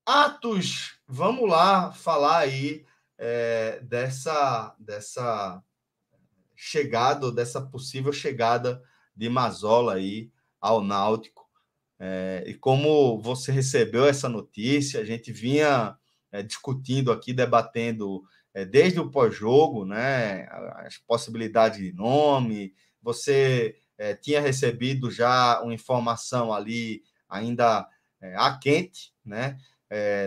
Atos, vamos lá falar aí dessa chegada, dessa possível chegada de Mazzola aí ao Náutico. E como você recebeu essa notícia, a gente vinha discutindo aqui, debatendo desde o pós-jogo, né, as possibilidades de nome. Você tinha recebido já uma informação ali ainda a quente, né?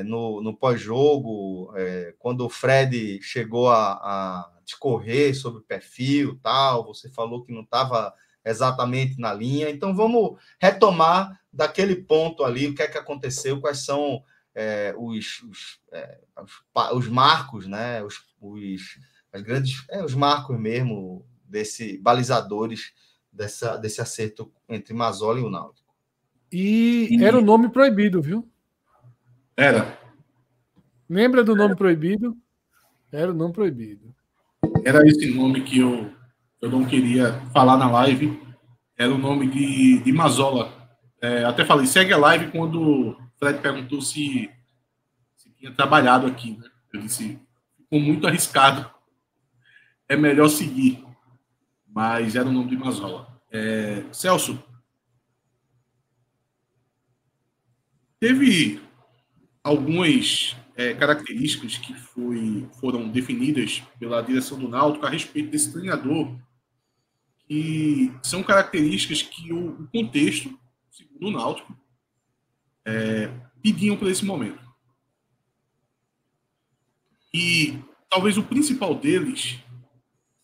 No pós-jogo, quando o Fred chegou a discorrer sobre o perfil tal, você falou que não estava exatamente na linha. Então, vamos retomar daquele ponto ali, o que é que aconteceu, quais são os marcos, né? Os marcos mesmo, balizadores desse acerto entre Mazzola e o Náutico. E era o nome proibido, viu? Era. Lembra do nome proibido? Era o nome proibido. Era esse nome que eu não queria falar na live. Era o nome de Mazzola. Até falei, segue a live quando o Fred perguntou se tinha trabalhado aqui. Né? Eu disse, ficou muito arriscado. É melhor seguir. Mas era o nome de Mazzola. Celso, teve algumas características que foram definidas pela direção do Náutico a respeito desse treinador, que são características que o contexto, segundo o Náutico, pediam para esse momento. E talvez o principal deles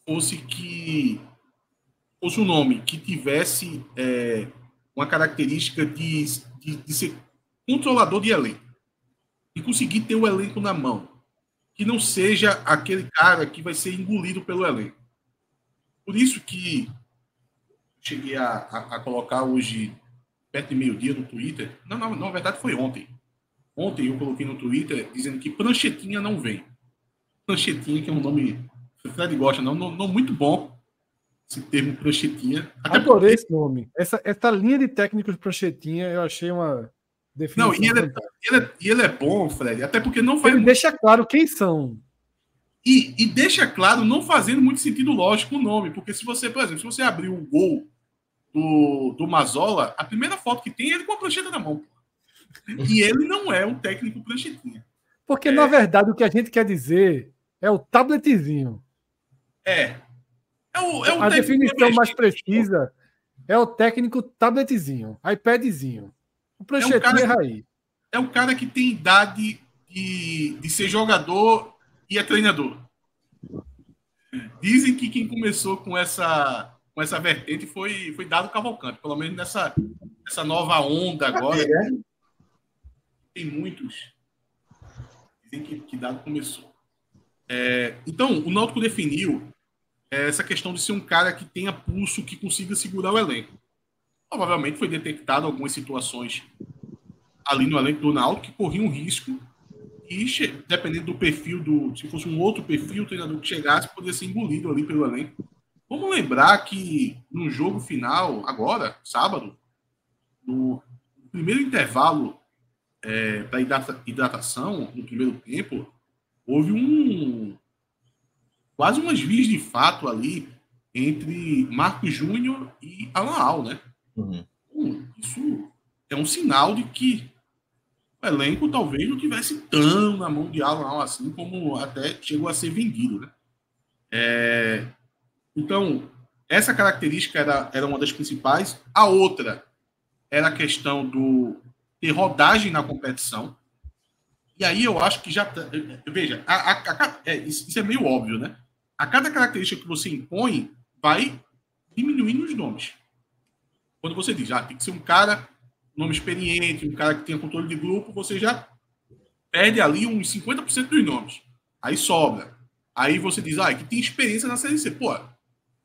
fosse um nome que tivesse uma característica de ser controlador de elenco e conseguir ter o elenco na mão, que não seja aquele cara que vai ser engolido pelo elenco. Por isso que cheguei a colocar hoje, perto de meio-dia, no Twitter. Não, na verdade foi ontem. Ontem eu coloquei no Twitter dizendo que Pranchetinha não vem. Pranchetinha, que é um nome que o Fred gosta, não muito bom, esse termo Pranchetinha. Adorei esse nome. Essa linha de técnicos Pranchetinha, eu achei uma definição. Não, e ele é bom, Fred, até porque não faz. Ele deixa claro quem são. E deixa claro, não fazendo muito sentido lógico o nome, porque se você, por exemplo, se você abrir o gol do Mazzola, a primeira foto que tem é ele com a prancheta na mão. E ele não é um técnico pranchetinha. Porque, na verdade, o que a gente quer dizer é o tabletzinho. A definição mais precisa é o técnico tabletzinho, iPadzinho. O pranchetinho é raiz. É o cara que tem idade de ser jogador e é treinador. Dizem que quem começou com essa vertente foi Dado Cavalcante, pelo menos nessa nova onda agora. Tem muitos. Dizem que Dado começou. Então, o Náutico definiu essa questão de ser um cara que tenha pulso, que consiga segurar o elenco. Provavelmente foi detectado algumas situações ali no elenco do Náutico que corriam um risco e, dependendo do perfil, se fosse um outro perfil, o treinador que chegasse poderia ser engolido ali pelo elenco. Vamos lembrar que no jogo final, agora, sábado, no primeiro intervalo da hidratação, no primeiro tempo, houve quase umas vias de fato ali entre Marcos Júnior e Alan Al, né? Uhum. Isso é um sinal de que o elenco talvez não tivesse tão na mão de Alan Al assim como até chegou a ser vendido, né? Então, essa característica era uma das principais. A outra era a questão do ter rodagem na competição. E aí eu acho que já... Veja, isso é meio óbvio, né? A cada característica que você impõe vai diminuindo os nomes. Quando você diz, tem que ser um cara, nome experiente, um cara que tenha controle de grupo, você já perde ali uns 50% dos nomes. Aí sobra. Aí você diz, que tem experiência na Série C. Pô,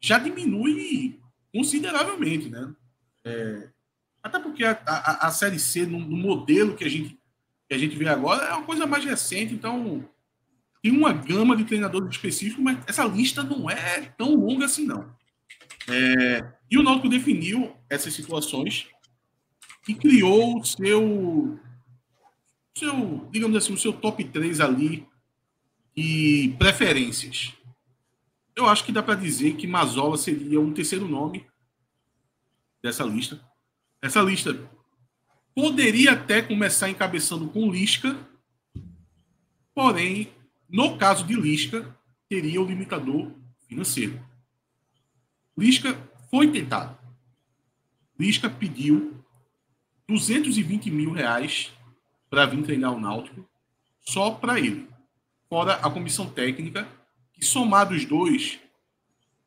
já diminui consideravelmente, né? Até porque a Série C, no modelo que a gente vê agora, é uma coisa mais recente, então tem uma gama de treinadores específicos, mas essa lista não é tão longa assim, não. E o Náutico definiu essas situações e criou digamos assim, o seu top 3 ali de preferências. Eu acho que dá para dizer que Mazzola seria um terceiro nome dessa lista. Essa lista poderia até começar encabeçando com Lisca, porém, no caso de Lisca, teria o limitador financeiro. Lisca foi tentado. Lisca pediu 220 mil reais para vir treinar o Náutico, só para ele. Fora a comissão técnica, que somado os dois,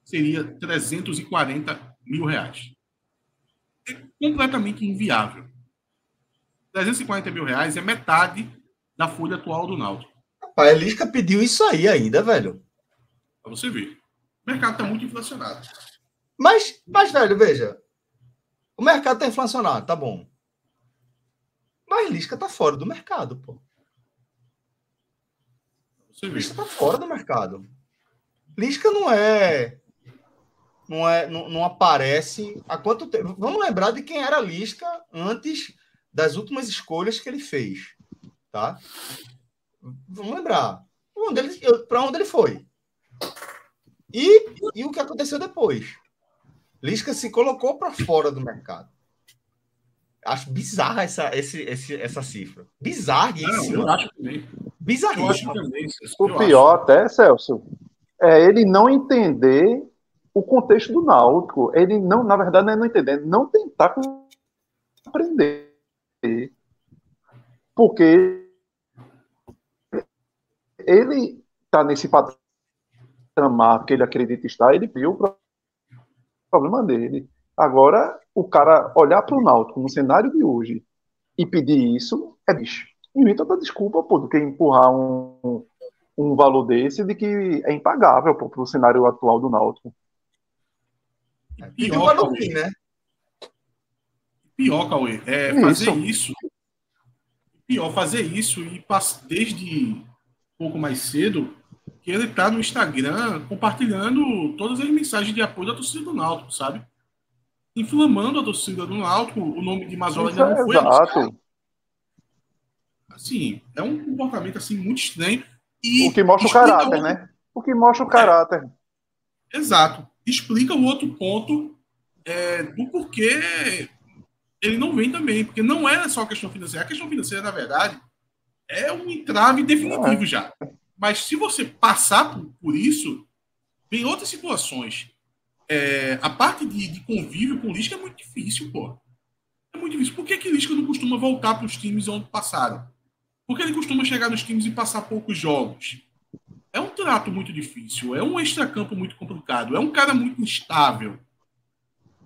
seria 340 mil reais. É completamente inviável. 340 mil reais é metade da folha atual do Náutico. Rapaz, a Lisca pediu isso aí ainda, velho. Para você ver. O mercado está muito inflacionado. Mas, velho, veja. O mercado está inflacionado, tá bom. Mas Lisca tá fora do mercado, pô. Você vê. Lisca tá fora do mercado. Lisca não aparece há quanto tempo? Vamos lembrar de quem era Lisca antes das últimas escolhas que ele fez, tá? Vamos lembrar. Para onde ele foi? E o que aconteceu depois? Lisca se colocou para fora do mercado. Acho bizarra essa cifra. Bizarríssima. Eu acho também. Bizarríssima. O pior até, Celso, é ele não entender o contexto do Náutico. Ele não, na verdade, não é não entender, não tentar compreender. Porque ele está nesse patamar que ele acredita estar, ele viu o problema dele. Agora, o cara olhar para o Náutico no cenário de hoje e pedir isso é bicho. Inventa outra desculpa, pô, do que empurrar um valor desse de que é impagável para o cenário atual do Náutico. Pior, Cauê, né? Pior, Cauê, fazer isso e desde um pouco mais cedo que ele tá no Instagram compartilhando todas as mensagens de apoio da torcida do Náutico, sabe? Inflamando a torcida do Náutico, o nome de Mazzola ainda não foi anunciado. Assim, é um comportamento assim muito estranho. E o que mostra o caráter, né? O que mostra o caráter. Exato. Explica o outro ponto do porquê ele não vem também. Porque não é só a questão financeira. A questão financeira, na verdade, é um entrave definitivo já. Mas se você passar por isso, vem outras situações. A parte de convívio com o Lisca é muito difícil, pô. É muito difícil. Por que Lisca não costuma voltar para os times onde passaram? Por que ele costuma chegar nos times e passar poucos jogos? É um trato muito difícil. É um extracampo muito complicado. É um cara muito instável.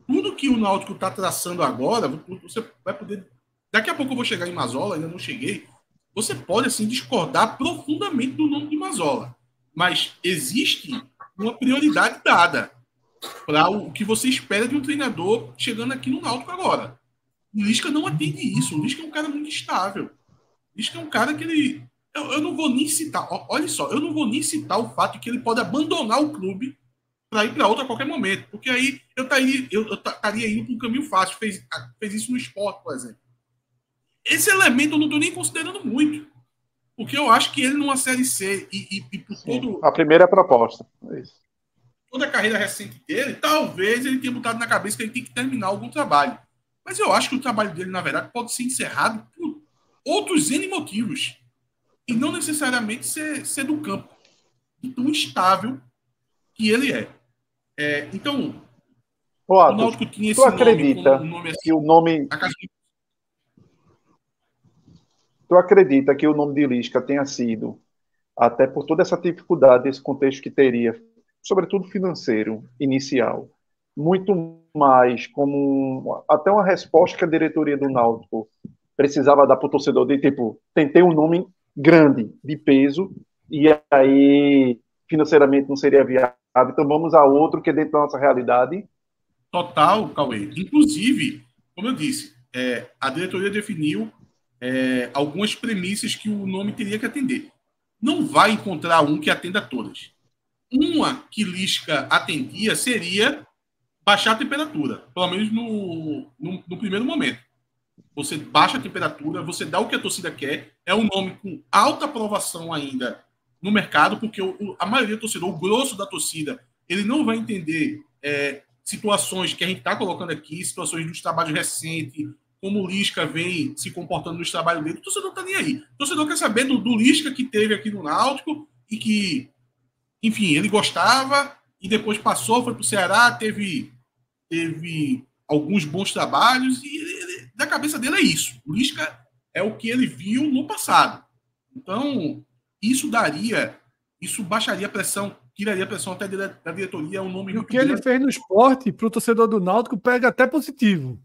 Tudo que o Náutico está traçando agora, você vai poder... Daqui a pouco eu vou chegar em Mazzola, ainda não cheguei. Você pode, assim, discordar profundamente do nome de Mazzola. Mas existe uma prioridade dada para o que você espera de um treinador chegando aqui no Náutico agora. O Lisca não atende isso. O Lisca é um cara muito estável. O Lisca é um cara que ele... Eu não vou nem citar... Olha só, eu não vou nem citar o fato de que ele pode abandonar o clube para ir para outro a qualquer momento. Porque aí eu estaria indo para um caminho fácil. Fez isso no Sport, por exemplo. Esse elemento eu não estou nem considerando muito. Porque eu acho que ele numa Série C e por todo... A primeira proposta. Isso. Toda a carreira recente dele, talvez ele tenha botado na cabeça que ele tem que terminar algum trabalho. Mas eu acho que o trabalho dele, na verdade, pode ser encerrado por outros N motivos. E não necessariamente ser do campo. De tão instável que ele é. Então, o Náutico tinha esse acredita nome assim, que o nome... Tu acredita que o nome de Lisca tenha sido, até por toda essa dificuldade, esse contexto que teria, sobretudo financeiro, inicial, muito mais como até uma resposta que a diretoria do Náutico precisava dar para o torcedor de tipo, tentei um nome grande, de peso, e aí financeiramente não seria viável, então vamos a outro que é dentro da nossa realidade. Total, Cauê. Inclusive, como eu disse, a diretoria definiu algumas premissas que o nome teria que atender. Não vai encontrar um que atenda todas. Uma que Lisca atendia seria baixar a temperatura, pelo menos no primeiro momento. você baixa a temperatura, você dá o que a torcida quer, é um nome com alta aprovação ainda no mercado, porque a maioria do torcedor, o grosso da torcida, ele não vai entender situações que a gente está colocando aqui, situações dos trabalhos recentes, como o Lisca vem se comportando nos trabalhos dele. O torcedor não está nem aí. O torcedor quer saber do Lisca que teve aqui no Náutico e que, enfim, ele gostava e depois passou, foi para o Ceará, teve alguns bons trabalhos e da cabeça dele é isso. O Lisca é o que ele viu no passado. Então, isso baixaria a pressão, tiraria a pressão até da diretoria. É um nome e o que ele fez no esporte, para o torcedor do Náutico, pega até positivo.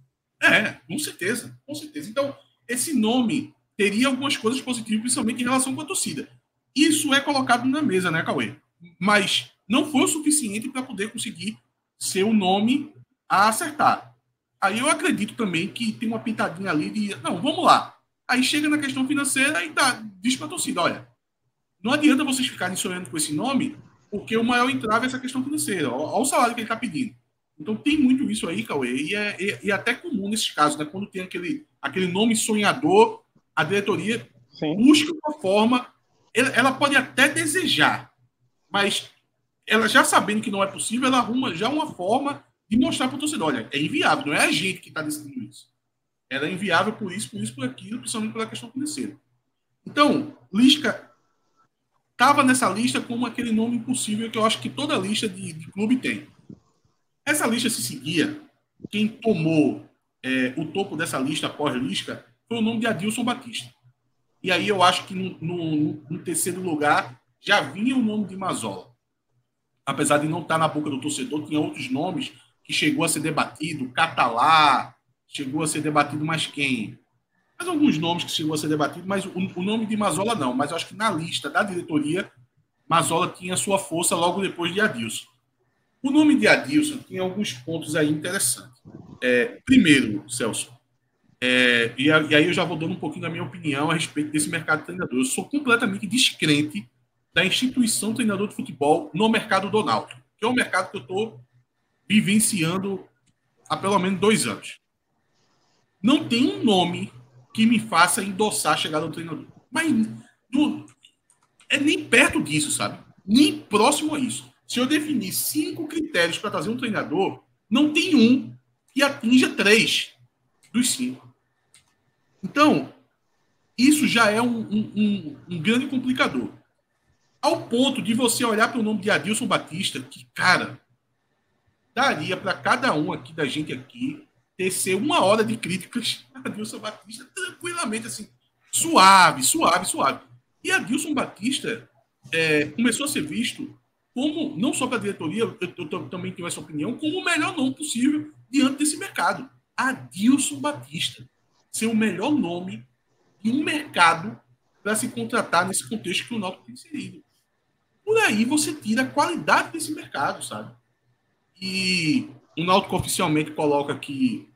Com certeza, com certeza. Então, esse nome teria algumas coisas positivas, principalmente em relação com a torcida. Isso é colocado na mesa, né, Cauê? Mas não foi o suficiente para poder conseguir ser o nome a acertar. Aí eu acredito também que tem uma pitadinha ali de, não, vamos lá. Aí chega na questão financeira e diz para a torcida, olha, não adianta vocês ficarem sonhando com esse nome, porque o maior entrave é essa questão financeira. Olha o salário que ele está pedindo. Então tem muito isso aí, Cauê, e é até comum nesses casos, né? Quando tem aquele nome sonhador, a diretoria busca uma forma, ela pode até desejar, mas ela já sabendo que não é possível, ela arruma já uma forma de mostrar para o torcedor, olha, é inviável, não é a gente que está decidindo isso. Ela é inviável por isso, por aquilo, principalmente pela questão financeira. Então, Lisca estava nessa lista como aquele nome impossível que eu acho que toda lista de clube tem. Essa lista se seguia, quem tomou o topo dessa lista após Lisca foi o nome de Adilson Batista. E aí eu acho que no terceiro lugar já vinha o nome de Mazzola. Apesar de não estar na boca do torcedor, tinha outros nomes que chegou a ser debatido, Catalá, chegou a ser debatido, mas quem? Mas alguns nomes que chegou a ser debatido, mas o nome de Mazzola não. Mas eu acho que na lista da diretoria, Mazzola tinha sua força logo depois de Adilson. O nome de Adilson tem alguns pontos aí interessantes. Primeiro, Celso, e aí eu já vou dando um pouquinho da minha opinião a respeito desse mercado de treinador. Eu sou completamente descrente da instituição treinador de futebol no mercado do Náutico, que é um mercado que eu estou vivenciando há pelo menos 2 anos. Não tem um nome que me faça endossar a chegada do treinador. Mas não é nem perto disso, sabe? Nem próximo a isso. Se eu definir 5 critérios para trazer um treinador, não tem um que atinja 3 dos 5. Então, isso já é um grande complicador. Ao ponto de você olhar para o nome de Adilson Batista, que, cara, daria para cada um aqui da gente aqui tecer 1 hora de críticas a Adilson Batista tranquilamente, assim, suave. E Adilson Batista começou a ser visto como, não só para a diretoria, eu também tenho essa opinião, como o melhor nome possível diante desse mercado. Adilson Batista ser o melhor nome de um mercado para se contratar nesse contexto que o Náutico tem inserido. Por aí você tira a qualidade desse mercado, sabe? E o Náutico oficialmente coloca que,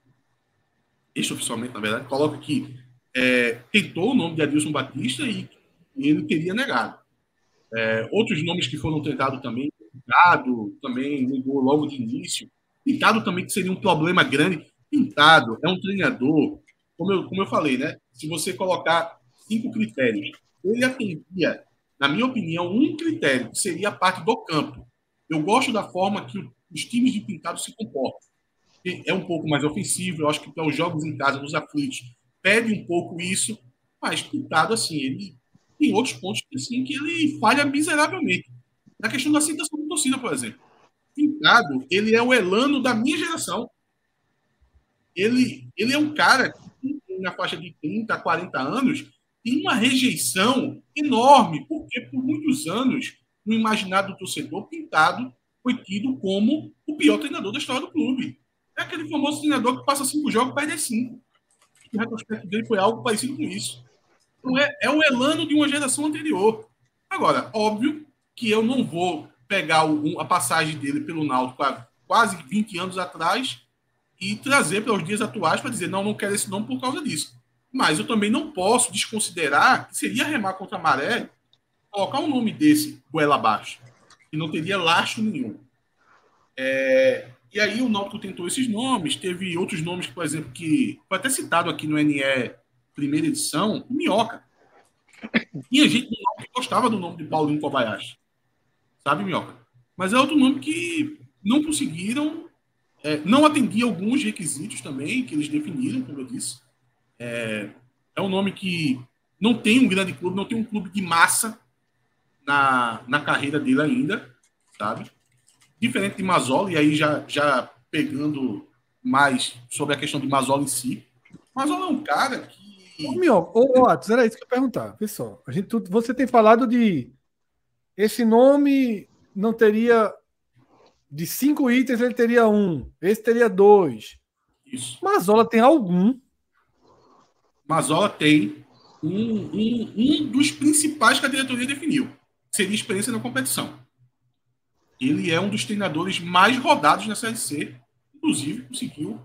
extraoficialmente, na verdade, coloca que tentou o nome de Adilson Batista e ele teria negado. Outros nomes que foram tentados também, Pintado também negou logo de início. Pintado também que seria um problema grande. Pintado é um treinador, como eu falei, né? Se você colocar 5 critérios, ele atendia, na minha opinião, um critério, que seria a parte do campo. Eu gosto da forma que os times de Pintado se comportam. É um pouco mais ofensivo, eu acho que para os jogos em casa, nos aflitos, pede um pouco isso, mas Pintado, assim, ele tem outros pontos assim, que ele falha miseravelmente. Na questão da aceitação da torcida, por exemplo. Pintado, ele é o Elano da minha geração. Ele é um cara que, na faixa de 30 a 40 anos, tem uma rejeição enorme, porque por muitos anos, no imaginário do torcedor, Pintado foi tido como o pior treinador da história do clube. É aquele famoso treinador que passa 5 jogos e perde 5. O retrospecto dele foi algo parecido com isso. Então é o Elano de uma geração anterior. Agora, óbvio que eu não vou pegar a passagem dele pelo Náutico há quase 20 anos atrás e trazer para os dias atuais para dizer, não quero esse nome por causa disso. Mas eu também não posso desconsiderar que seria remar contra a maré colocar um nome desse goela abaixo, que não teria lastro nenhum. E aí o Náutico tentou esses nomes, teve outros nomes, por exemplo, que foi até citado aqui no NE primeira edição, o Minhoca. Tinha gente que gostava do nome de Paulinho Kobayashi. Sabe, Minhoca? Mas é outro nome que não conseguiram, não atendia alguns requisitos também, que eles definiram, como eu disse. É um nome que não tem um grande clube, não tem um clube de massa na carreira dele ainda, sabe? Diferente de Mazzola, e aí já pegando mais sobre a questão de Mazzola em si. Mazzola é um cara que... Atos, era isso que eu ia perguntar. Pessoal, você tem falado de esse nome não teria de 5 itens, ele teria 1. Esse teria 2. Isso. Mazzola tem algum? Mazzola tem um dos principais que a diretoria definiu. Seria experiência na competição. Ele é um dos treinadores mais rodados na Série C. Inclusive, conseguiu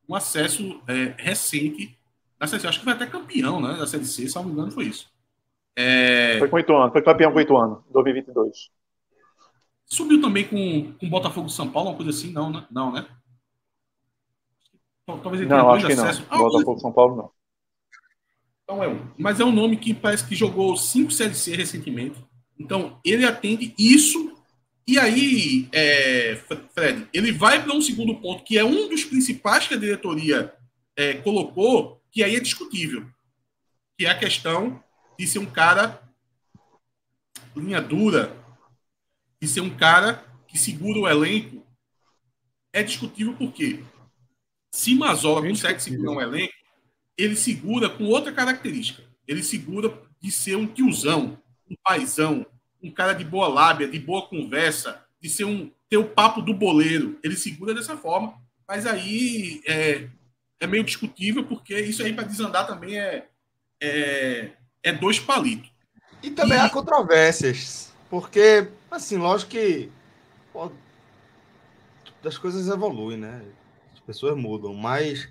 um acesso recente na Série C. Acho que foi até campeão, né, da Série C, se não me engano, foi isso. Foi com 8 anos. Foi campeão com 8 anos, 2022. Subiu também com o Botafogo de São Paulo, uma coisa assim? Não, né? Não, né? Talvez ele tenha Não, dois acho que acessos. não. Botafogo de São Paulo, não. Então é um. Mas é um nome que parece que jogou 5 Série C recentemente. Então, ele atende isso. E aí, Fred, ele vai para um segundo ponto, que é um dos principais que a diretoria colocou, que aí é discutível. Que é a questão de ser um cara linha dura, de ser um cara que segura o elenco. É discutível porque se Mazzola consegue segurar um elenco, ele segura com outra característica. Ele segura de ser um tiozão, um paizão, um cara de boa lábia, de boa conversa, de ser ter o papo do boleiro. Ele segura dessa forma, mas aí é meio discutível, porque isso aí para desandar também é 2 palitos. E também há controvérsias, porque, assim, lógico que as coisas evoluem, né? As pessoas mudam, mas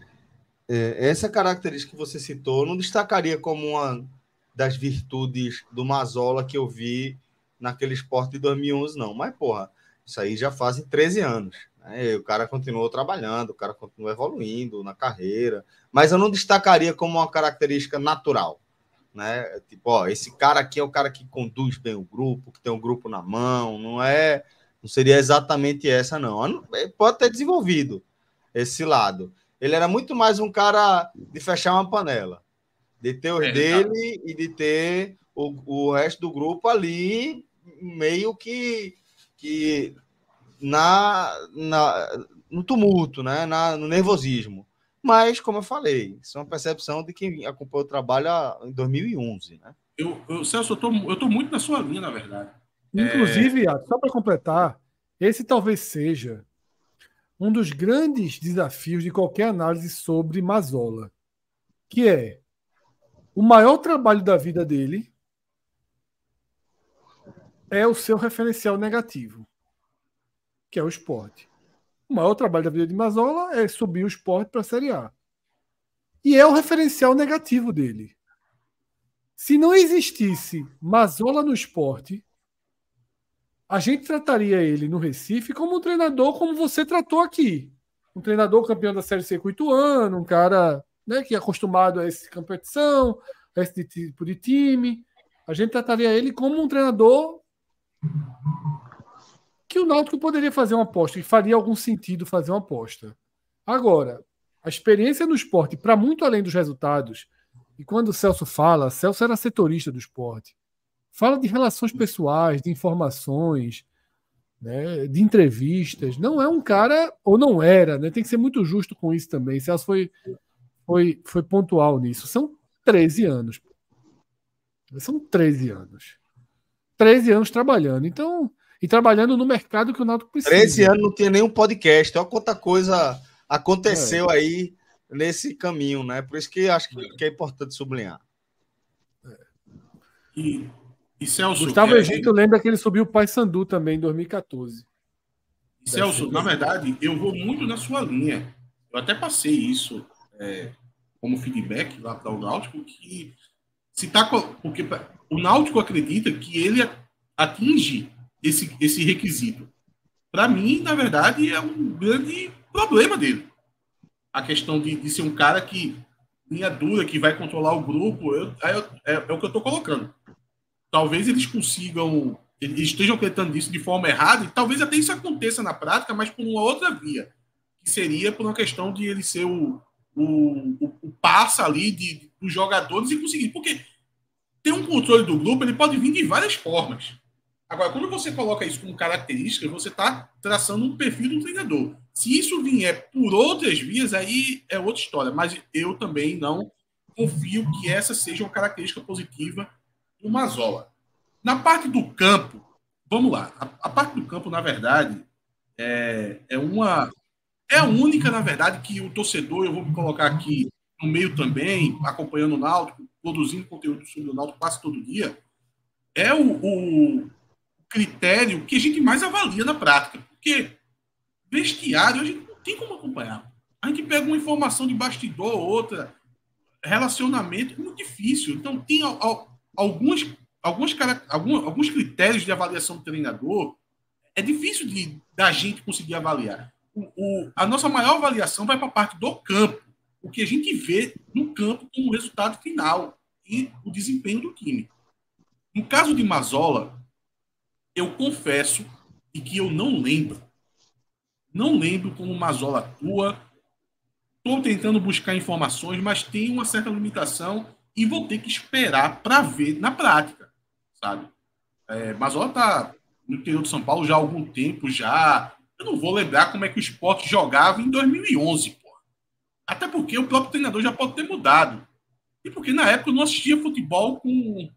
essa característica que você citou, eu não destacaria como uma das virtudes do Mazzola que eu vi naquele Sport de 2011, não. Mas, porra, isso aí já fazem 13 anos. Né? O cara continuou trabalhando, o cara continuou evoluindo na carreira, mas eu não destacaria como uma característica natural. Né? Tipo, esse cara aqui é o cara que conduz bem o grupo, que tem um grupo na mão, não seria exatamente essa, não. Ele pode ter desenvolvido esse lado. Ele era muito mais um cara de fechar uma panela, de ter os dele e de ter o resto do grupo ali meio que no tumulto, né? No nervosismo. Mas, como eu falei, isso é uma percepção de quem acompanhou o trabalho em 2011. Né? Celso, eu tô muito na sua linha, na verdade. Inclusive, só para completar, esse talvez seja um dos grandes desafios de qualquer análise sobre Mazzola, que é o maior trabalho da vida dele é o seu referencial negativo, que é o Sport. O maior trabalho da vida de Mazzola é subir o Sport para a Série A. E é o referencial negativo dele. Se não existisse Mazzola no Sport, a gente trataria ele no Recife como um treinador como você tratou aqui. Um treinador campeão da Série C com 8 anos, um cara, né, que é acostumado a essa competição, a esse tipo de time. A gente trataria ele como um treinador que o Náutico poderia fazer uma aposta, que faria algum sentido fazer uma aposta. Agora, a experiência no esporte, para muito além dos resultados, e quando o Celso fala, Celso era setorista do esporte, fala de relações pessoais, de informações, né, de entrevistas. Não é um cara, ou não era, né, tem que ser muito justo com isso também. Celso foi pontual nisso. São 13 anos. São 13 anos. 13 anos trabalhando. Então, e trabalhando no mercado que o Náutico precisa. 13 anos não tinha nenhum podcast. Olha quanta coisa aconteceu aí nesse caminho, né? Por isso que acho que é importante sublinhar. E Celso... Gustavo Egito lembra que ele subiu o Paysandu também em 2014. Celso, na verdade, eu vou muito na sua linha. Eu até passei isso como feedback lá para o Náutico, que porque o Náutico acredita que ele atinge esse requisito. para mim, na verdade, é um grande problema dele. A questão de ser um cara que linha dura, que vai controlar o grupo, é o que eu estou colocando. Talvez eles consigam, eles estejam acreditando nisso de forma errada, e talvez até isso aconteça na prática, mas por uma outra via, que seria por uma questão de ele ser o passa ali dos jogadores e conseguir. Porque ter um controle do grupo, ele pode vir de várias formas. Agora, quando você coloca isso como característica, você está traçando um perfil do treinador. Se isso vier por outras vias, aí é outra história. Mas eu também não confio que essa seja uma característica positiva do Mazzola. Na parte do campo, vamos lá. A parte do campo, na verdade, é a única, na verdade, que o torcedor, eu vou me colocar aqui no meio também, acompanhando o Náutico, produzindo conteúdo sobre o Náutico quase todo dia, é o critério que a gente mais avalia na prática. Porque vestiário a gente não tem como acompanhar. A gente pega uma informação de bastidor, outra, relacionamento, é muito difícil. Então, tem alguns critérios de avaliação do treinador, é difícil da gente conseguir avaliar. A nossa maior avaliação vai para a parte do campo, o que a gente vê no campo como resultado final e o desempenho do time. No caso de Mazzola, eu confesso e que eu não lembro. Não lembro como o Mazzola atua. Estou tentando buscar informações, mas tem uma certa limitação e vou ter que esperar para ver na prática, sabe? Mazzola está no interior de São Paulo já há algum tempo já. Eu não vou lembrar como é que o Sport jogava em 2011, pô. Até porque o próprio treinador já pode ter mudado. E porque na época eu não assistia futebol com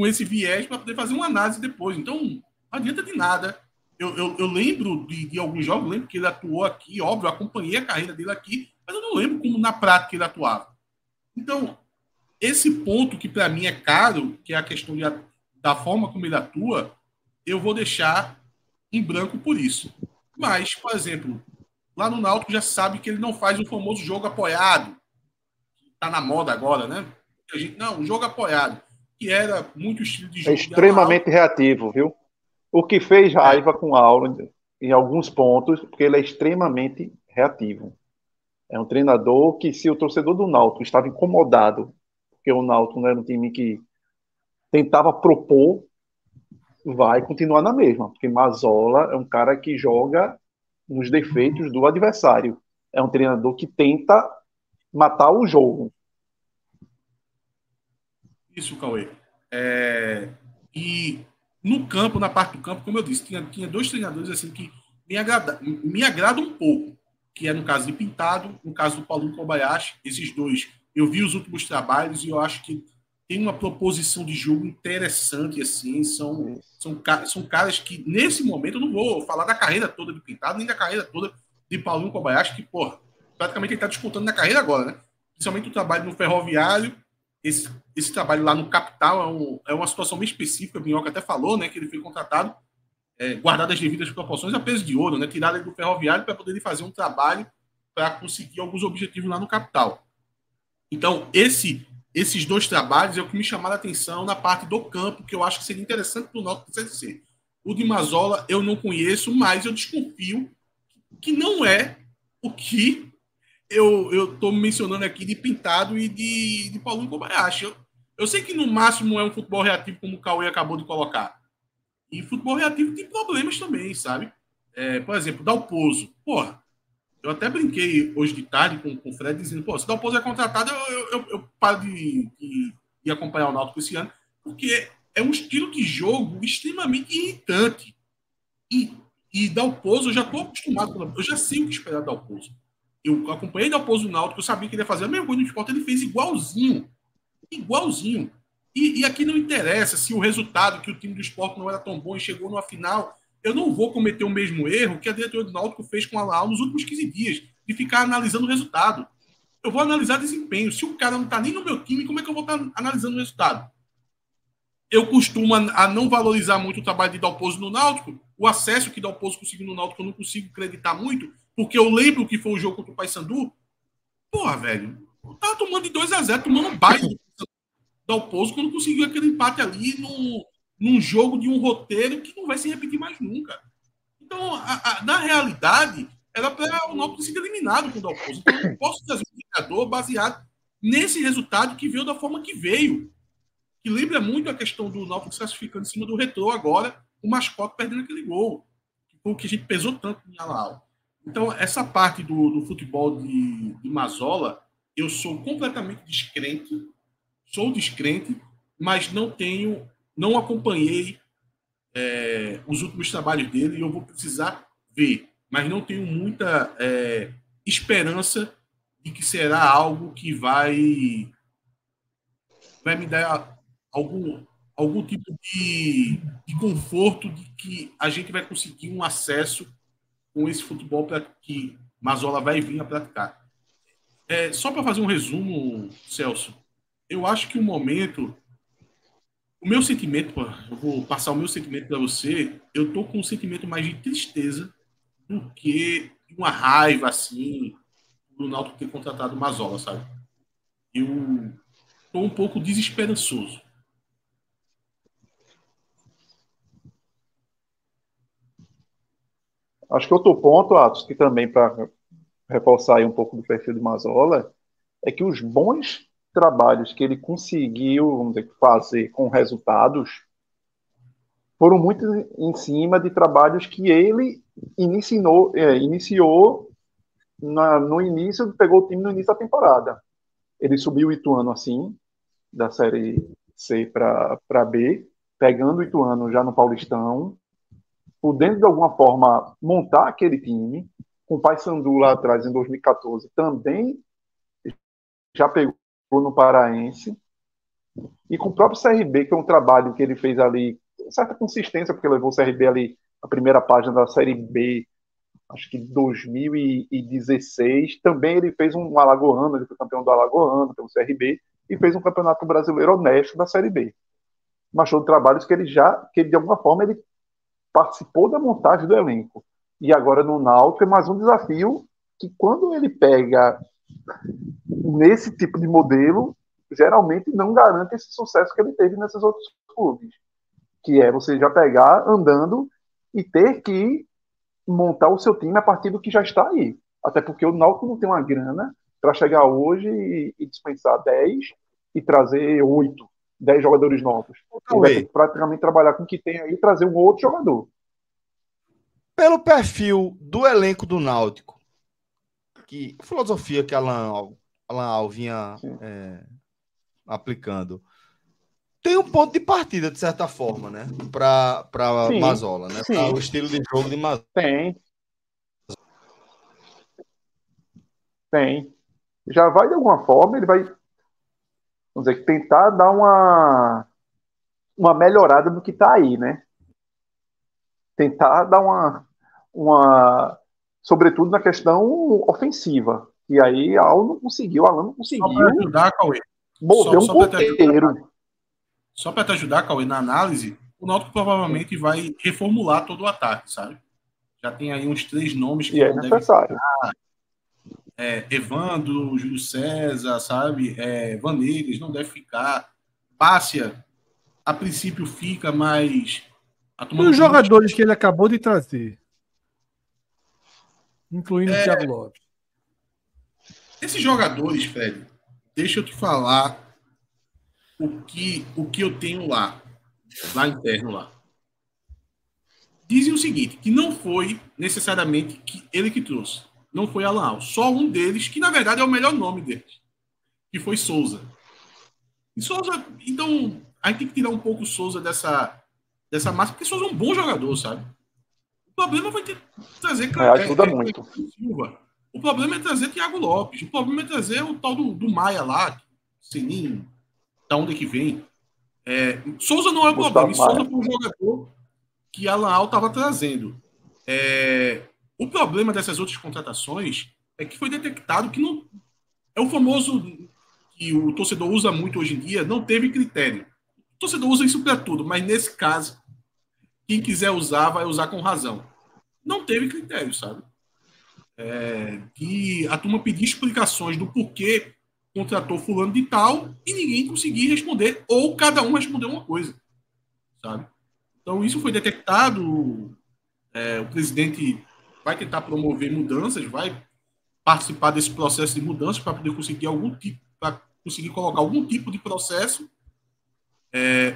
esse viés para poder fazer uma análise depois. Então, não adianta de nada. Eu lembro de alguns jogos, lembro que ele atuou aqui, óbvio, eu acompanhei a carreira dele aqui, mas eu não lembro como na prática ele atuava. Então, esse ponto que para mim é caro, que é a questão da forma como ele atua, eu vou deixar em branco por isso. Mas, por exemplo, lá no Náutico já sabe que ele não faz o famoso jogo apoiado. Está na moda agora, né? O jogo apoiado, que era muito estilo de jogo. É extremamente reativo, viu? O que fez raiva com o Auro em alguns pontos, porque ele é extremamente reativo. É um treinador que, se o torcedor do Náutico estava incomodado, porque o Náutico não era um time que tentava propor, vai continuar na mesma, porque Mazzola é um cara que joga nos defeitos do adversário. É um treinador que tenta matar o jogo. Isso, Cauê. E no campo, na parte do campo, como eu disse, tinha dois treinadores assim que me agradam um pouco, que é no caso de Pintado, no caso do Paulinho Kobayashi. Esses dois, eu vi os últimos trabalhos e eu acho que tem uma proposição de jogo interessante, assim, são caras que, nesse momento, eu não vou falar da carreira toda de Pintado, nem da carreira toda de Paulinho Kobayashi, que, porra, praticamente ele está disputando na carreira agora, né? Principalmente o trabalho no Ferroviário, esse trabalho lá no Capital é uma situação bem específica, o Minhoca até falou, né, que ele foi contratado, guardado as devidas proporções, a peso de ouro, né, tirado ele do Ferroviário para poder fazer um trabalho para conseguir alguns objetivos lá no Capital. Então, esses dois trabalhos é o que me chamaram a atenção na parte do campo, que eu acho que seria interessante para o Náutico CSC. O de Mazzola eu não conheço, mas eu desconfio que não é o que eu estou mencionando aqui de Pintado e de Paulinho Kobayashi. Eu sei que no máximo é um futebol reativo, como o Cauê acabou de colocar. E futebol reativo tem problemas também, sabe? Por exemplo, Dalpozo. Porra, eu até brinquei hoje de tarde com o Fred, dizendo, pô, se Dalpozo é contratado, eu paro de acompanhar o Náutico esse ano, porque é um estilo de jogo extremamente irritante. E Dalpozo, eu já estou acostumado, eu já sei o que esperar de Dalpozo. Eu acompanhei Dalpozo no Náutico, eu sabia que ele ia fazer a mesma coisa no esporte, ele fez igualzinho. Igualzinho. E aqui não interessa se o resultado, que o time do esporte não era tão bom e chegou numa final. Eu não vou cometer o mesmo erro que a diretoria do Náutico fez com a Laal nos últimos 15 dias, de ficar analisando o resultado. Eu vou analisar desempenho. Se o cara não está nem no meu time, como é que eu vou estar analisando o resultado? Eu costumo a não valorizar muito o trabalho de Dalpozo no Náutico. O acesso que Dalpozo conseguiu no Náutico eu não consigo acreditar muito, porque eu lembro que foi o jogo contra o Paysandu. Porra, velho. Eu tava tomando de 2-0, tomando um baile do Dalpozo quando conseguiu aquele empate ali num jogo de um roteiro que não vai se repetir mais nunca. Então, na realidade, era para o Náutico ser eliminado com o Dalpozo. Então, eu não posso trazer um indicador baseado nesse resultado que veio da forma que veio. Que lembra muito a questão do Náutico se classificando em cima do Retrô agora, o mascote perdendo aquele gol. O que a gente pesou tanto em Alaal. Então, essa parte do futebol de Mazola, eu sou completamente descrente, sou descrente, mas não acompanhei os últimos trabalhos dele e eu vou precisar ver, mas não tenho muita esperança de que será algo que vai me dar algum tipo de conforto de que a gente vai conseguir um acesso com esse futebol para que Mazola vai vir a praticar. Só para fazer um resumo, Celso, eu acho que o meu sentimento, eu vou passar o meu sentimento para você, eu tô com um sentimento mais de tristeza do que uma raiva, assim, do Náutico ter contratado Mazola, sabe? Eu tô um pouco desesperançoso. Acho que outro ponto, Atos, que também para reforçar aí um pouco do perfil de Mazola, é que os bons trabalhos que ele conseguiu, vamos dizer, fazer com resultados foram muito em cima de trabalhos que ele iniciou no início, pegou o time no início da temporada. Ele subiu o Ituano assim, da Série C para B, pegando o Ituano já no Paulistão, podendo de alguma forma montar aquele time, com o Paysandu lá atrás em 2014 também já pegou no Paraense, e com o próprio CRB, que é um trabalho que ele fez ali, certa consistência, porque levou o CRB ali a primeira página da Série B, acho que 2016, também ele fez um Alagoano, ele foi campeão do Alagoano pelo CRB, e fez um campeonato brasileiro honesto da Série B. Mas show de trabalhos que ele de alguma forma, ele participou da montagem do elenco. E agora no Náutico é mais um desafio que quando ele pega nesse tipo de modelo, geralmente não garante esse sucesso que ele teve nesses outros clubes. Que é você já pegar andando e ter que montar o seu time a partir do que já está aí. Até porque o Náutico não tem uma grana para chegar hoje e dispensar 10 e trazer 8, 10 jogadores novos. Ele vai ter que praticamente trabalhar com o que tem aí e trazer um outro jogador. Pelo perfil do elenco do Náutico, que a filosofia que Alan Al vinha aplicando, tem um ponto de partida, de certa forma, né? Para Mazola, né? Para o estilo de jogo de Mazola. Tem. Já vai, de alguma forma, ele vai, vamos dizer, tentar dar uma melhorada no que está aí, né? Tentar dar sobretudo na questão ofensiva. E aí Alan não conseguiu. Só para ajudar, Cauê. Mover um ponteiro. Só para te ajudar, Cauê, na análise, o Náutico provavelmente vai reformular todo o ataque, sabe? Já tem aí uns 3 nomes que não necessário. Evandro, Júlio César, sabe? Vanegas não deve ficar. Pássia, a princípio fica, mas... E os jogadores que ele acabou de trazer, incluindo o Thiago Lopes. Esses jogadores, Fred, deixa eu te falar o que eu tenho lá interno lá. Dizem o seguinte, que não foi necessariamente ele que trouxe. Não foi Alan Al. Só um deles, que na verdade é o melhor nome deles, que foi Souza. E Souza, então, a gente tem que tirar um pouco o Souza dessa massa, porque Souza é um bom jogador, sabe? O problema vai ter trazer ajuda muito. Silva. O problema é trazer Thiago Lopes. O problema é trazer o tal do Maia lá, Sininho, da onde que vem. Souza não é o problema. Souza foi um jogador que Alan Al estava trazendo. O problema dessas outras contratações é que foi detectado que não é o famoso que o torcedor usa muito hoje em dia, não teve critério. O torcedor usa isso para tudo, mas nesse caso, quem quiser usar, vai usar com razão. Não teve critério, sabe? Que a turma pedia explicações do porquê contratou fulano de tal e ninguém conseguia responder, ou cada um respondeu uma coisa, sabe? Então, isso foi detectado. O presidente vai tentar promover mudanças, vai participar desse processo de mudança para poder conseguir para conseguir colocar algum tipo de processo.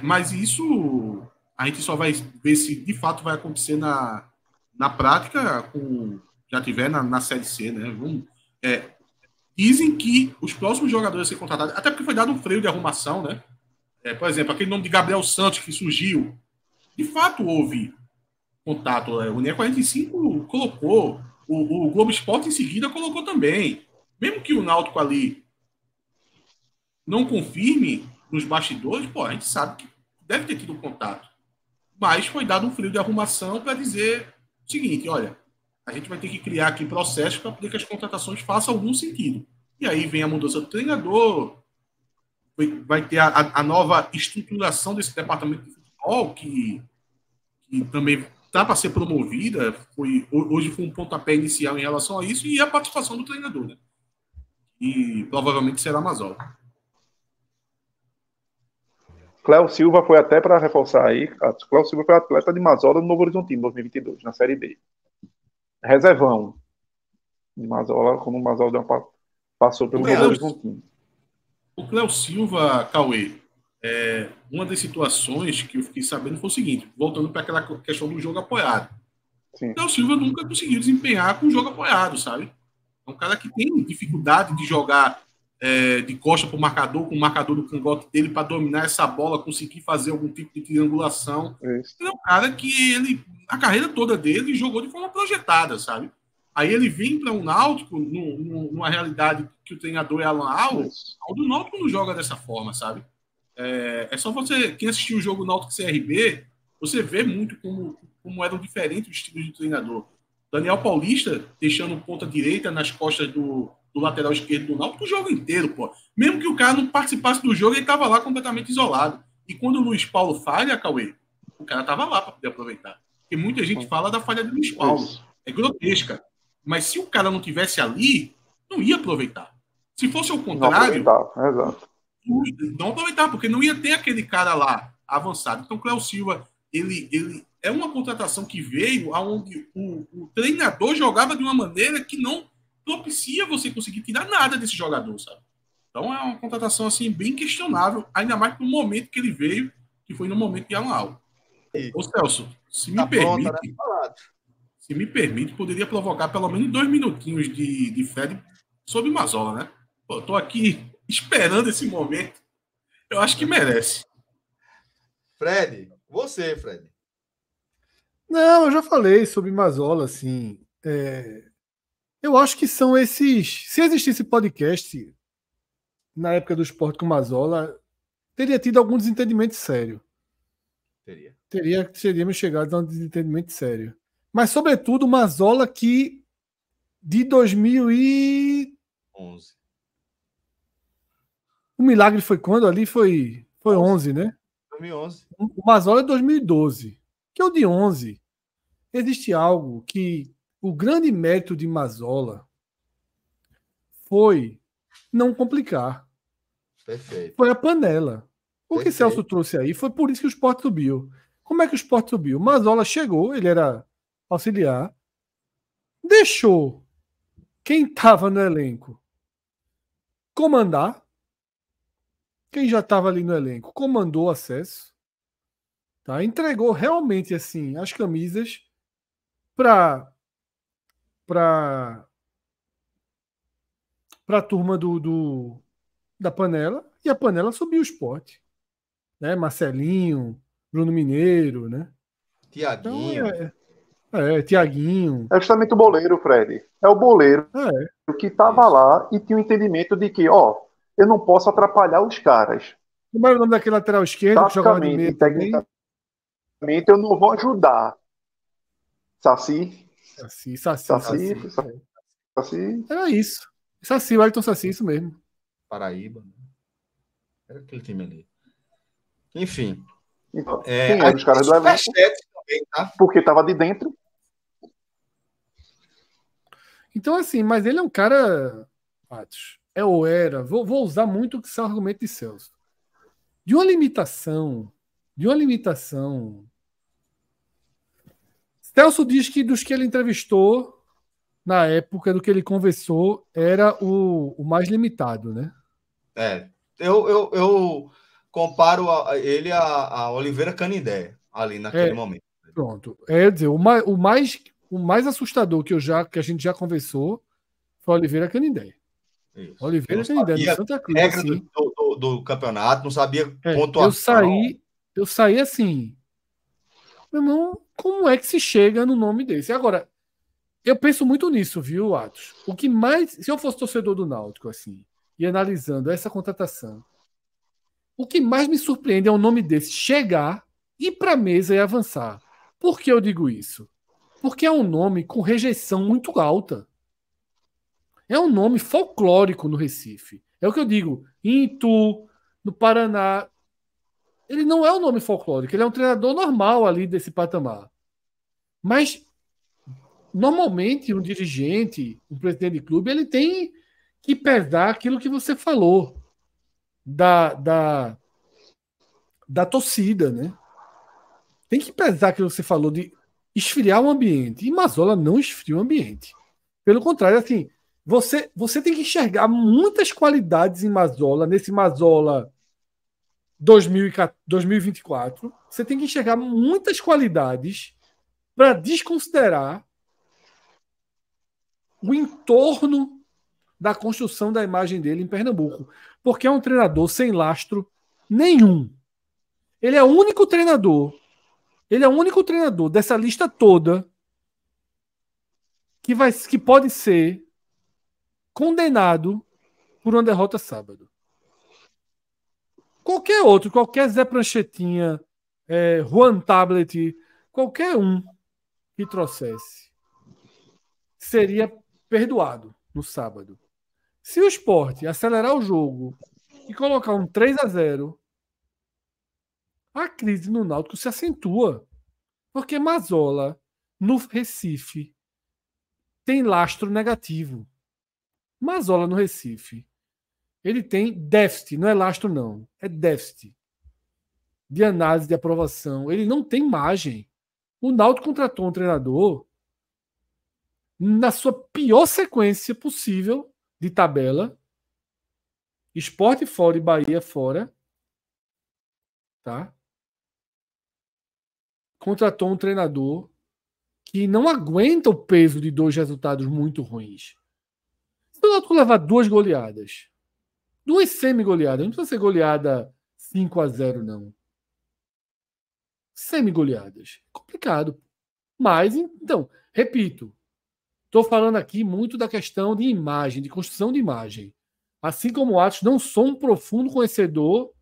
Mas isso a gente só vai ver se de fato vai acontecer na prática, já tiver na Série C, né? Dizem que os próximos jogadores a ser contratados, até porque foi dado um freio de arrumação, né? Por exemplo, aquele nome de Gabriel Santos que surgiu, de fato houve contato. O Unia 45 colocou, o Globo Esporte em seguida colocou também. Mesmo que o Náutico ali não confirme nos bastidores, pô, a gente sabe que deve ter tido contato. Mas foi dado um freio de arrumação para dizer o seguinte, olha, a gente vai ter que criar aqui processos para poder que as contratações façam algum sentido. E aí vem a mudança do treinador, vai ter a nova estruturação desse departamento de futebol, que também está para ser promovida, hoje foi um pontapé inicial em relação a isso, e a participação do treinador, né? E provavelmente será Mazola. Cléo Silva foi até para reforçar aí. Cléo Silva foi atleta de Mazola no Novo Horizontino em 2022, na Série B. Reservão de Mazola, como o Mazola passou pelo Novo Horizontino. O Cléo Silva, Cauê, uma das situações que eu fiquei sabendo foi o seguinte, voltando para aquela questão do jogo apoiado. Sim. O Cléo Silva nunca conseguiu desempenhar com o jogo apoiado, sabe? É um cara que tem dificuldade de jogar de costa para o marcador, com o marcador do cangote dele para dominar essa bola, conseguir fazer algum tipo de triangulação. Isso. Ele é um cara que a carreira toda dele jogou de forma projetada, sabe? Aí ele vem para um Náutico, numa realidade que o treinador é Alan Al, o Náutico não joga dessa forma, sabe? É só você, quem assistiu o jogo Náutico CRB, você vê muito como eram diferentes os estilos de treinador. Daniel Paulista deixando ponta direita nas costas do lateral esquerdo do Náutico o jogo inteiro, pô. Mesmo que o cara não participasse do jogo, ele estava lá completamente isolado. E quando o Luiz Paulo falha, Cauê, o cara estava lá para poder aproveitar. Porque muita gente fala da falha do Luiz Paulo. É grotesca. Mas se o cara não tivesse ali, não ia aproveitar. Se fosse o contrário, não aproveitar, porque não ia ter aquele cara lá avançado. Então, o Cléo Silva, ele é uma contratação que veio onde o treinador jogava de uma maneira que não propicia você conseguir tirar nada desse jogador, sabe? Então, é uma contratação assim bem questionável, ainda mais no momento que ele veio, que foi no momento de Alan Al. Ô, Celso, se me permite... Se me permite, poderia provocar pelo menos 2 minutinhos de Fred sobre Mazola, né? Pô, eu tô aqui esperando esse momento. Eu acho que merece. Fred, Fred. Não, eu já falei sobre Mazola, assim. Eu acho que são esses... Se existisse podcast na época do Sport com Mazola, teria tido algum desentendimento sério. Teríamos chegado a um desentendimento sério. Mas, sobretudo, Mazola que de 2011. O milagre foi quando? Ali foi 11, né? 2011. O Mazola é 2012. Que é o de 11. Existe algo que o grande mérito de Mazola foi não complicar. Perfeito. Foi a panela. O que Celso trouxe aí foi por isso que o Sport subiu. Como é que o Sport subiu? Mazola chegou, ele era auxiliar, deixou quem estava no elenco comandar, quem já estava ali no elenco comandou o acesso, tá? Entregou realmente assim as camisas para a turma da panela, e a panela subiu o Sport, né? Marcelinho, Bruno Mineiro, né? Tiaguinho. Então, Tiaguinho. É justamente o boleiro, Fred. É o boleiro que estava lá e tinha o entendimento de que, eu não posso atrapalhar os caras. Como era o nome daquele lateral esquerdo que jogava de meio também? Tecnicamente, eu não vou ajudar. Saci. Era isso. Saci, o Ayrton Saci, isso mesmo. Paraíba. Era aquele time ali. Enfim. Então, quem eram os caras do elenco? Também, tá? Porque estava de dentro. Então, assim, mas ele é um cara, Patos, vou usar muito esse argumento de Celso, de uma limitação de uma limitação. Celso diz que dos que ele entrevistou na época, do que ele conversou, era o mais limitado, né? Eu comparo ele a Oliveira Canindé ali naquele momento. Pronto. É dizer, o mais assustador que a gente já conversou foi Oliveira Canindé. Isso. Oliveira Canindé, do Santa Cruz. Regra assim, do campeonato, não sabia pontuação. Eu saí assim. Meu irmão, como é que se chega no nome desse? Agora, eu penso muito nisso, viu, Atos? O que mais. Se eu fosse torcedor do Náutico, assim, e analisando essa contratação, o que mais me surpreende é o nome desse chegar, ir para a mesa e avançar. Por que eu digo isso? Porque é um nome com rejeição muito alta. É um nome folclórico no Recife. É o que eu digo. Em Itu, no Paraná. Ele não é um nome folclórico, ele é um treinador normal ali desse patamar. Mas, normalmente, um dirigente, um presidente de clube, ele tem que pesar aquilo que você falou da torcida, né? Tem que pesar aquilo que você falou de esfriar o ambiente. E Mazzola não esfria o ambiente. Pelo contrário, assim, você tem que enxergar muitas qualidades em Mazzola, nesse Mazzola 2024. Você tem que enxergar muitas qualidades para desconsiderar o entorno da construção da imagem dele em Pernambuco. Porque é um treinador sem lastro nenhum. Ele é o único treinador dessa lista toda que pode ser condenado por uma derrota sábado. Qualquer outro, qualquer Zé Pranchetinha, Juan Tablet, qualquer um que trouxesse, seria perdoado no sábado. Se o Sport acelerar o jogo e colocar um 3-0, a crise no Náutico se acentua. Porque Mazzola, no Recife, tem lastro negativo. Mazzola no Recife, ele tem déficit, não é lastro não, é déficit de análise, de aprovação. Ele não tem margem. O Náutico contratou um treinador na sua pior sequência possível de tabela. Sport fora e Bahia fora. Tá? Contratou um treinador que não aguenta o peso de 2 resultados muito ruins. Se o Náutico levar 2 goleadas, 2 semi-goleadas, não precisa ser goleada 5-0, não. Semi-goleadas. Complicado. Mas, então, repito, estou falando aqui muito da questão de imagem, de construção de imagem. Assim como o Atos, não sou um profundo conhecedor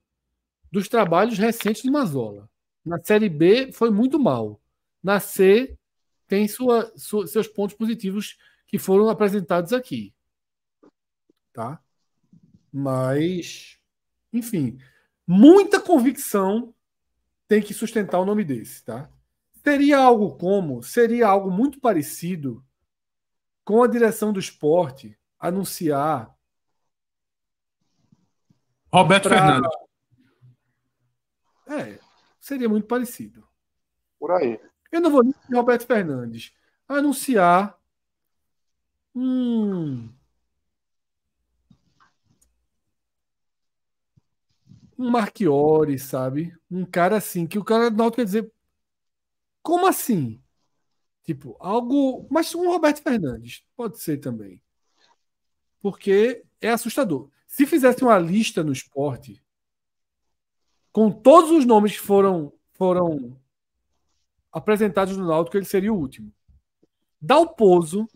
dos trabalhos recentes de Mazzola. Na Série B foi muito mal. Na C tem seus pontos positivos que foram apresentados aqui. Tá? Mas, enfim, muita convicção tem que sustentar o nome desse, tá? Seria algo muito parecido com a direção do Sport anunciar Roberto Fernandes. Seria muito parecido. Por aí. Eu não vou dizer Roberto Fernandes anunciar um Marchiori, sabe? Um cara assim, que o cara do Náutico quer dizer, como assim? Tipo, algo... Mas um Roberto Fernandes, pode ser também. Porque é assustador. Se fizesse uma lista no Sport, com todos os nomes que foram apresentados no Náutico, ele seria o último. Dalpozo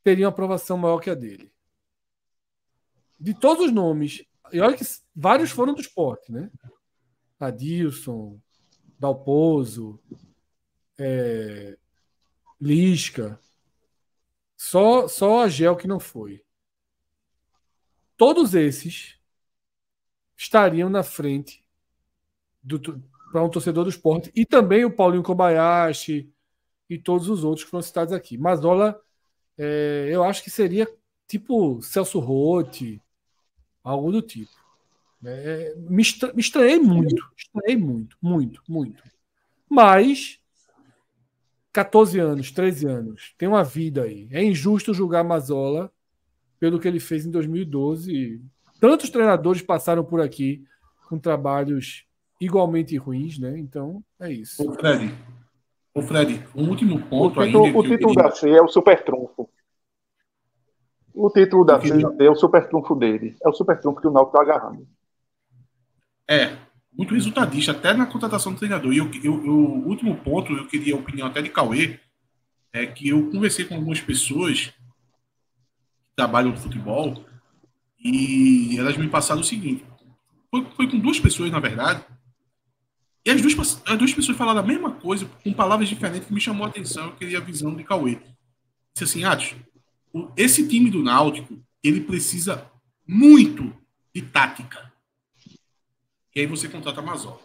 teria uma aprovação maior que a dele. De todos os nomes, e olha que vários foram do Sport, né? Adilson, Dalpozo, Lisca. Só a Gel que não foi. Todos esses estariam na frente para um torcedor do Sport. E também o Paulinho Kobayashi e todos os outros que foram citados aqui. Mazzola, eu acho que seria tipo Celso Rotti, algo do tipo. Me estranhei muito. Estranhei muito, muito, muito. Mas 14 anos, 13 anos, tem uma vida aí. É injusto julgar Mazzola pelo que ele fez em 2012. Tantos treinadores passaram por aqui com trabalhos igualmente ruins, né? Então, é isso. Ô Fred, um último ponto o título da C é o super trunfo. O título da C é o super trunfo dele. É o super trunfo que o Náutico está agarrando. Muito resultadista, até na contratação do treinador. E o último ponto, eu queria a opinião até de Cauê, é que eu conversei com algumas pessoas que trabalham no futebol e elas me passaram o seguinte. Foi com duas pessoas, na verdade, e as duas pessoas falaram a mesma coisa, com palavras diferentes, que me chamou a atenção. Eu queria a visão de Cauê. Disse assim, Atos, esse time do Náutico, ele precisa muito de tática. E aí você contrata a Mazzola.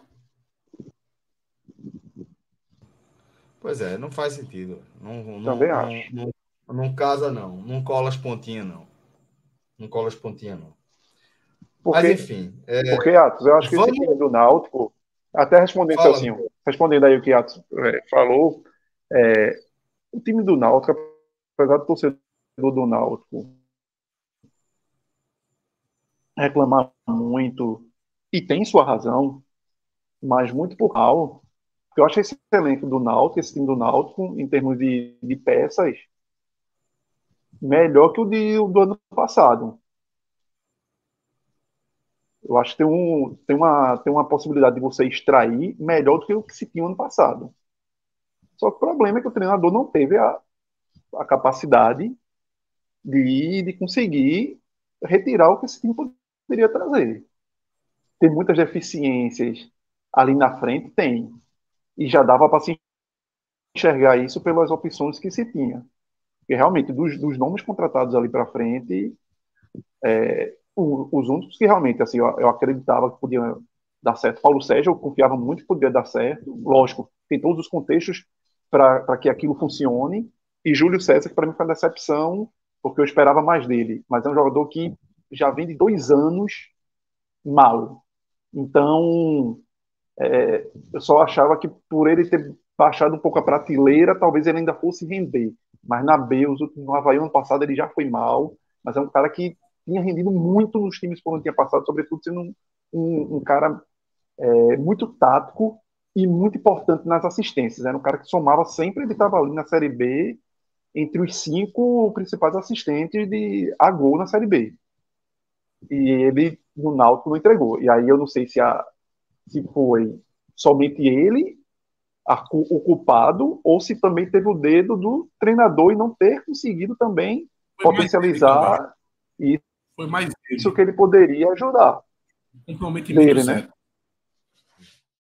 Pois é, não faz sentido. Também acho. Não casa, não. Não cola as pontinhas, não. Não cola as pontinhas, não. Porque, mas, enfim. Porque, Atos, eu acho que esse time do Náutico, até respondendo, Celcinho, respondendo aí o que Atos falou, o time do Náutico, apesar do torcedor do Náutico reclamar muito, e tem sua razão, mas muito por mal, porque eu acho esse elenco do Náutico, esse time do Náutico, em termos de peças, melhor que o do ano passado. Eu acho que tem uma possibilidade de você extrair melhor do que o que se tinha no ano passado. Só que o problema é que o treinador não teve a capacidade de conseguir retirar o que esse time poderia trazer. Tem muitas deficiências ali na frente? Tem. E já dava para se enxergar isso pelas opções que se tinha. Porque realmente, dos nomes contratados ali para frente, os únicos que realmente assim, eu acreditava que podiam dar certo. Paulo Sérgio, eu confiava muito que podia dar certo. Lógico, tem todos os contextos para que aquilo funcione. E Júlio César, que para mim foi uma decepção, porque eu esperava mais dele. Mas é um jogador que já vem de 2 anos mal. Então, eu só achava que por ele ter baixado um pouco a prateleira, talvez ele ainda fosse render. Mas na B, no Avaí, ano passado, ele já foi mal. Mas é um cara que tinha rendido muito nos times por onde tinha passado, sobretudo sendo um cara muito tático e muito importante nas assistências. Era um cara que somava sempre, ele estava ali na Série B, entre os 5 principais assistentes a gol na Série B. E ele, no Náutico, não entregou. E aí eu não sei se foi somente ele o culpado, ou se também teve o dedo do treinador e não ter conseguido também potencializar foi mais isso que ele poderia ajudar. Comprometimento dele, zero. né?